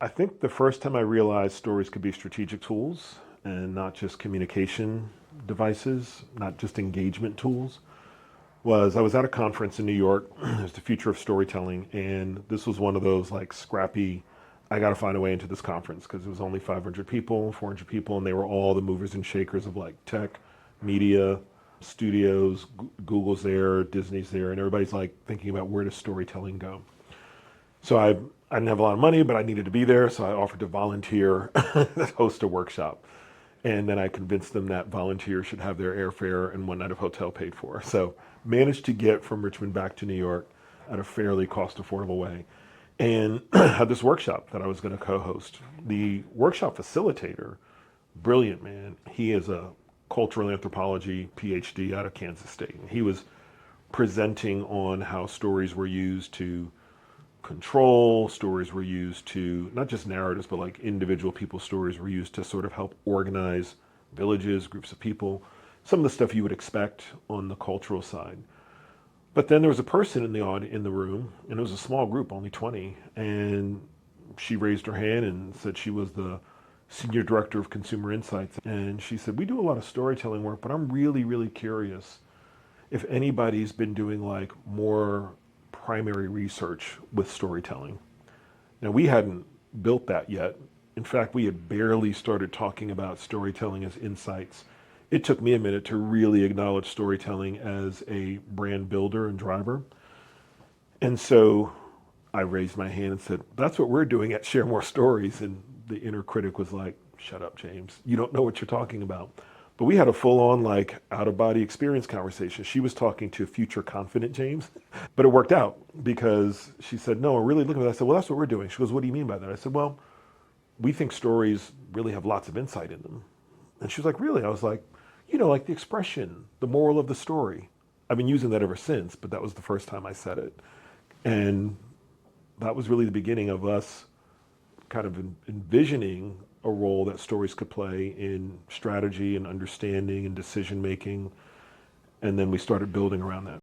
I think the first time I realized stories could be strategic tools and not just communication devices, not just engagement tools, was I was at a conference in New York. It was the future of storytelling. And this was one of those like scrappy, I got to find a way into this conference because it was only 500 people, 400 people, and they were all the movers and shakers of like tech, media, studios. Google's there, Disney's there, and everybody's like thinking about where does storytelling go. So I didn't have a lot of money, but I needed to be there. So I offered to volunteer, host a workshop. And then I convinced them that volunteers should have their airfare and one night of hotel paid for. So managed to get from Richmond back to New York at a fairly cost affordable way. And had this workshop that I was going to co-host. The workshop facilitator, brilliant man. He is a cultural anthropology PhD out of Kansas State. And he was presenting on how stories were used to control, stories were used to, not just narratives, but like individual people's stories were used to sort of help organize villages, groups of people, some of the stuff you would expect on the cultural side. But then there was a person in the room, and it was a small group, only 20, and she raised her hand and said she was the senior director of consumer insights. And she said, we do a lot of storytelling work, but I'm really, really curious if anybody's been doing like more primary research with storytelling. Now, we hadn't built that yet. In fact, we had barely started talking about storytelling as insights. It took me a minute to really acknowledge storytelling as a brand builder and driver. And so I raised my hand and said, that's what we're doing at Share More Stories. And the inner critic was like, shut up, James. You don't know what you're talking about. But we had a full on like out of body experience conversation. She was talking to future confident James, but it worked out because she said, no, we're really looking at that. I said, well, that's what we're doing. She goes, what do you mean by that? I said, well, we think stories really have lots of insight in them. And she was like, really? I was like, like the expression, the moral of the story. I've been using that ever since, but that was the first time I said it. And that was really the beginning of us kind of envisioning a role that stories could play in strategy and understanding and decision making. And then we started building around that.